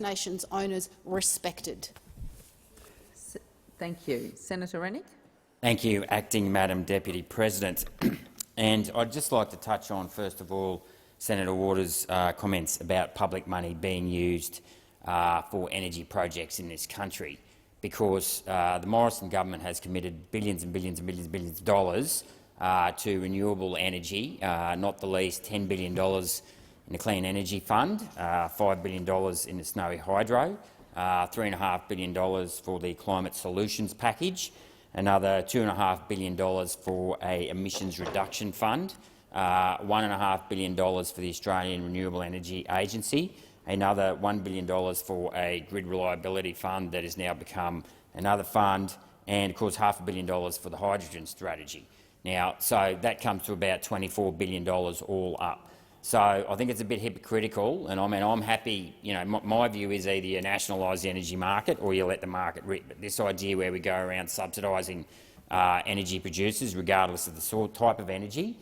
Nations owners respected. Thank you. Senator Rennick. Thank you, Acting Madam Deputy President. And I'd just like to touch on, first of all, Senator Waters' comments about public money being used for energy projects in this country, because the Morrison government has committed billions and billions and billions of dollars to renewable energy, not the least $10 billion in the Clean Energy Fund, $5 billion in the Snowy Hydro, $3.5 billion for the Climate Solutions Package, another $2.5 billion for an emissions reduction fund, $1.5 billion for the Australian Renewable Energy Agency, another $1 billion for a grid reliability fund that has now become another fund, and of course $500 million for the hydrogen strategy. Now, so that comes to about $24 billion all up. So I think it's a bit hypocritical, and I mean I'm happy. You know, my view is either you nationalise the energy market or you let the market rip. But this idea where we go around subsidising energy producers, regardless of the sort type of energy,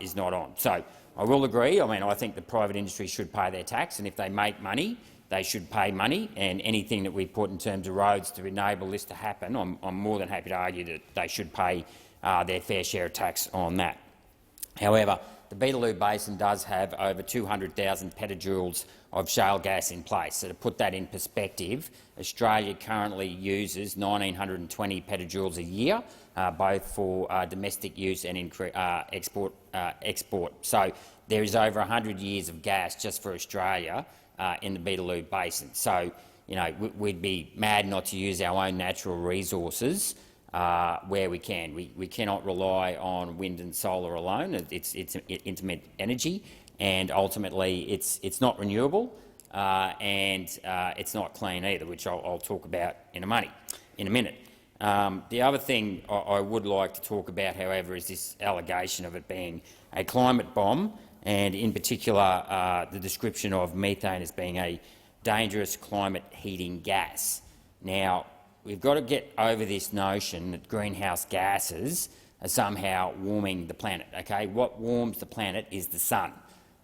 is not on. So I will agree. I mean, I think the private industry should pay their tax, and if they make money, they should pay money. And anything that we put in terms of roads to enable this to happen, I'm more than happy to argue that they should pay their fair share of tax on that. However, the Beetaloo Basin does have over 200,000 petajoules of shale gas in place. So to put that in perspective, Australia currently uses 1,920 petajoules a year, both for domestic use and export. So there is over 100 years of gas just for Australia in the Beetaloo Basin. So you know, we'd be mad not to use our own natural resources where we can. We cannot rely on wind and solar alone. It's intermittent energy, and ultimately it's not renewable, and it's not clean either, which I'll talk about in a minute. The other thing I would like to talk about, however, is this allegation of it being a climate bomb, and in particular the description of methane as being a dangerous climate heating gas. Now, we've got to get over this notion that greenhouse gases are somehow warming the planet. Okay? What warms the planet is the sun,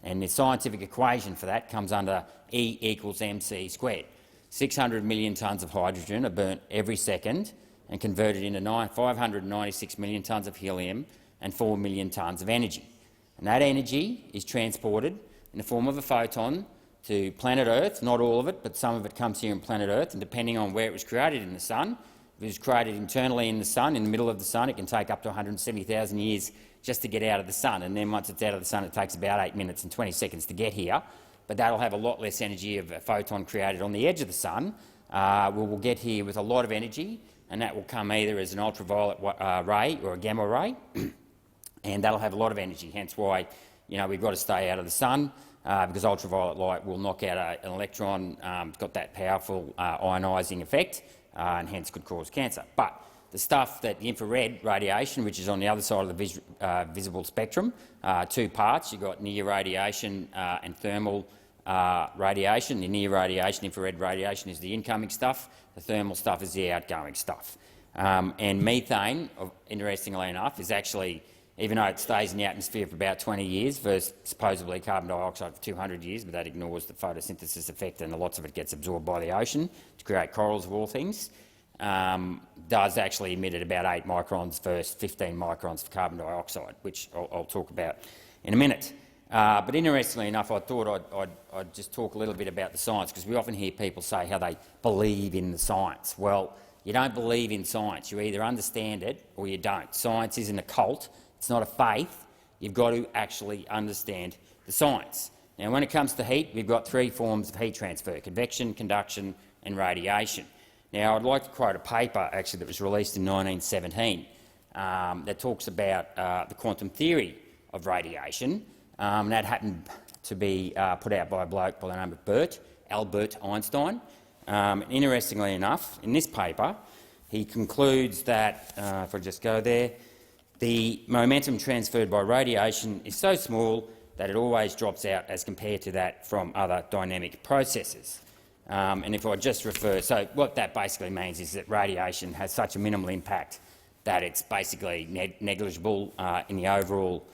and the scientific equation for that comes under E equals mc squared. 600 million tonnes of hydrogen are burnt every second and converted into 596 million tonnes of helium and 4 million tonnes of energy. And that energy is transported in the form of a photon to planet Earth. Not all of it, but some of it comes here on planet Earth, and depending on where it was created in the sun, if it was created internally in the sun, in the middle of the sun, it can take up to 170,000 years just to get out of the sun, and then once it's out of the sun it takes about 8 minutes and 20 seconds to get here. But that'll have a lot less energy of a photon created on the edge of the sun. We'll get here with a lot of energy, and that will come either as an ultraviolet ray or a gamma ray, and that'll have a lot of energy, hence why we've got to stay out of the sun. Because ultraviolet light will knock out an electron. It's got that powerful ionising effect, and hence could cause cancer. But the stuff that the infrared radiation, which is on the other side of the visible spectrum, two parts. You've got near radiation and thermal radiation. The near radiation, infrared radiation, is the incoming stuff. The thermal stuff is the outgoing stuff. And methane, interestingly enough, is actually, even though it stays in the atmosphere for about 20 years versus supposedly carbon dioxide for 200 years, but that ignores the photosynthesis effect, and lots of it gets absorbed by the ocean to create corals of all things, does actually emit at about 8 microns versus 15 microns for carbon dioxide, which I'll talk about in a minute. But interestingly enough, I thought I'd just talk a little bit about the science, because we often hear people say how they believe in the science. Well, you don't believe in science. You either understand it or you don't. Science isn't a cult. It's not a faith. You've got to actually understand the science. Now, when it comes to heat, we've got 3 forms of heat transfer: convection, conduction and radiation. Now, I'd like to quote a paper actually that was released in 1917 that talks about the quantum theory of radiation. That happened to be put out by a bloke by the name of Albert Einstein. Interestingly enough, in this paper, he concludes that, if I just go there, the momentum transferred by radiation is so small that it always drops out as compared to that from other dynamic processes. And if I just refer, so what that basically means is that radiation has such a minimal impact that it's basically negligible in the overall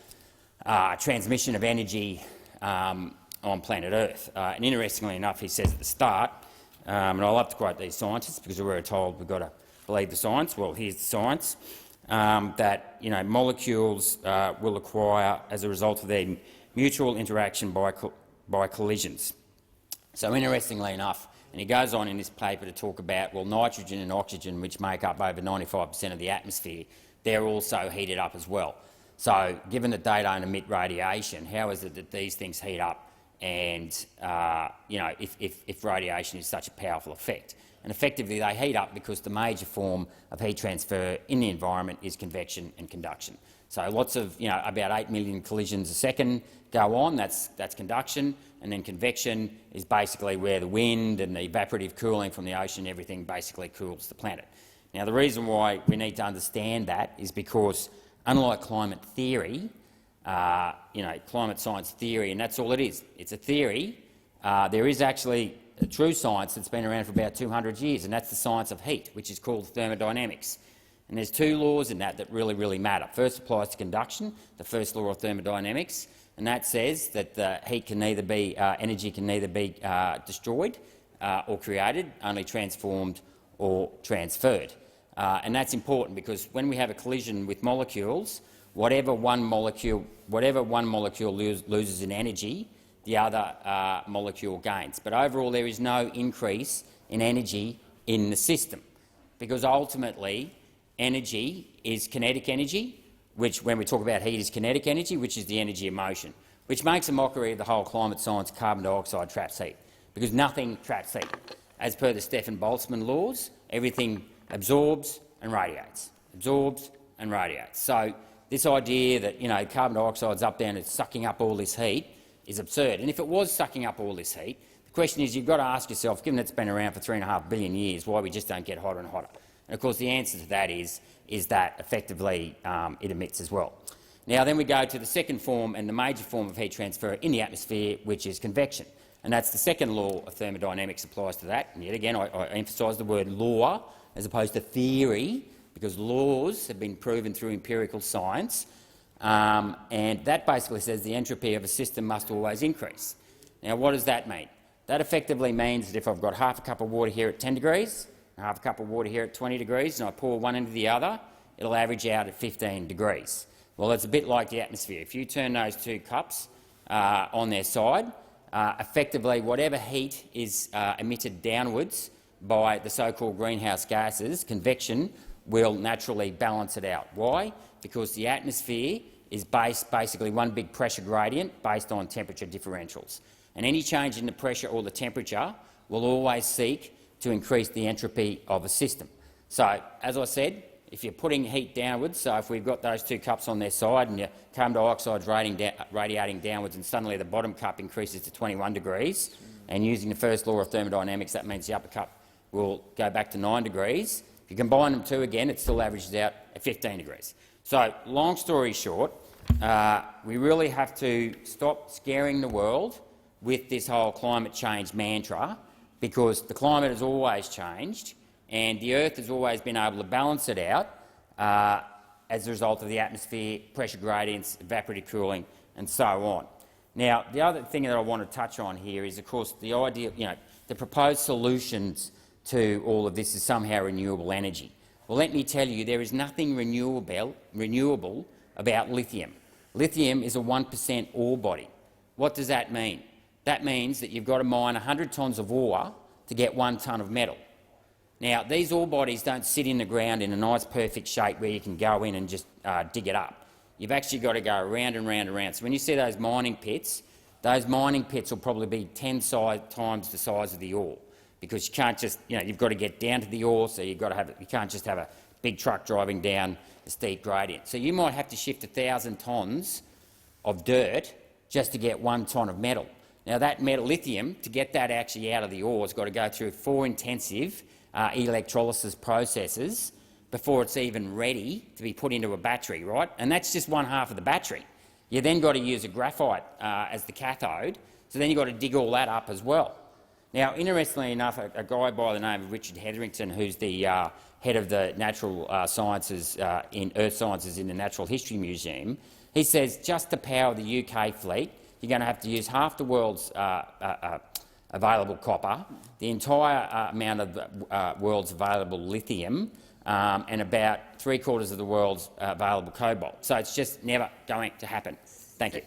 transmission of energy on planet Earth. And interestingly enough, he says at the start and I love to quote these scientists because we're told we've got to believe the science. Well, here's the science, that molecules will acquire as a result of their mutual interaction by collisions. So interestingly enough, and he goes on in this paper to talk about, well, nitrogen and oxygen, which make up over 95% of the atmosphere, they're also heated up as well. So given that they don't emit radiation, how is it that these things heat up? And if radiation is such a powerful effect, and effectively they heat up because the major form of heat transfer in the environment is convection and conduction. So lots of, about 8 million collisions a second go on. That's conduction, and then convection is basically where the wind and the evaporative cooling from the ocean, everything basically cools the planet. Now, the reason why we need to understand that is because, unlike climate theory, climate science theory, and that's all it is. It's a theory. There is actually a true science that's been around for about 200 years, and that's the science of heat, which is called thermodynamics. And there's two laws in that really matter. First applies to conduction, the first law of thermodynamics, and that says that the heat can neither be, energy can neither be destroyed or created, only transformed or transferred. And that's important because when we have a collision with molecules, whatever one molecule loses in energy, the other molecule gains. But overall, there is no increase in energy in the system, because ultimately energy is kinetic energy, which, when we talk about heat, is kinetic energy, which is the energy of motion, which makes a mockery of the whole climate science carbon dioxide traps heat, because nothing traps heat. As per the Stefan-Boltzmann laws, everything absorbs and radiates, absorbs and radiates. So this idea that carbon dioxide's up there and it's sucking up all this heat is absurd. And if it was sucking up all this heat, the question is, you've got to ask yourself, given it's been around for 3.5 billion years, why we just don't get hotter and hotter. And of course the answer to that is that effectively it emits as well. Now then we go to the second form and the major form of heat transfer in the atmosphere, which is convection. And that's the second law of thermodynamics applies to that. And yet again, I emphasise the word law as opposed to theory, because laws have been proven through empirical science, and that basically says the entropy of a system must always increase. Now, what does that mean? That effectively means that if I've got half a cup of water here at 10 degrees, and half a cup of water here at 20 degrees, and I pour one into the other, it'll average out at 15 degrees. Well, it's a bit like the atmosphere. If you turn those two cups on their side, effectively whatever heat is emitted downwards by the so-called greenhouse gases, convection, will naturally balance it out. Why? Because the atmosphere is basically one big pressure gradient based on temperature differentials. And any change in the pressure or the temperature will always seek to increase the entropy of a system. So, as I said, if you're putting heat downwards, so if we've got those two cups on their side and your carbon dioxide's radiating downwards and suddenly the bottom cup increases to 21 degrees, and using the first law of thermodynamics, that means the upper cup will go back to 9 degrees. If you combine them two again, it still averages out at 15 degrees. So, long story short, we really have to stop scaring the world with this whole climate change mantra, because the climate has always changed and the Earth has always been able to balance it out as a result of the atmosphere, pressure gradients, evaporative cooling and so on. Now, the other thing that I want to touch on here is, of course, the idea, the proposed solutions to all of this is somehow renewable energy. Well, let me tell you, there is nothing renewable about lithium. Lithium is a 1% ore body. What does that mean? That means that you've got to mine 100 tonnes of ore to get 1 tonne of metal. Now, these ore bodies don't sit in the ground in a nice perfect shape where you can go in and just dig it up. You've actually got to go around and round and round. So when you see those mining pits will probably be 10 times the size of the ore, because you can't just, you've got to get down to the ore, so you can't just have a big truck driving down the steep gradient. So you might have to shift 1,000 tonnes of dirt just to get 1 tonne of metal. Now, that metal, lithium, to get that actually out of the ore, has got to go through 4 intensive electrolysis processes before it's even ready to be put into a battery, right? And that's just one half of the battery. You then got to use a graphite as the cathode, so then you've got to dig all that up as well. Now, interestingly enough, a guy by the name of Richard Hetherington, who's the head of the natural sciences in earth sciences in the Natural History Museum, he says just to power the UK fleet, you're going to have to use half the world's available copper, the entire amount of the world's available lithium, and about 3/4 of the world's available cobalt. So it's just never going to happen. Thank you.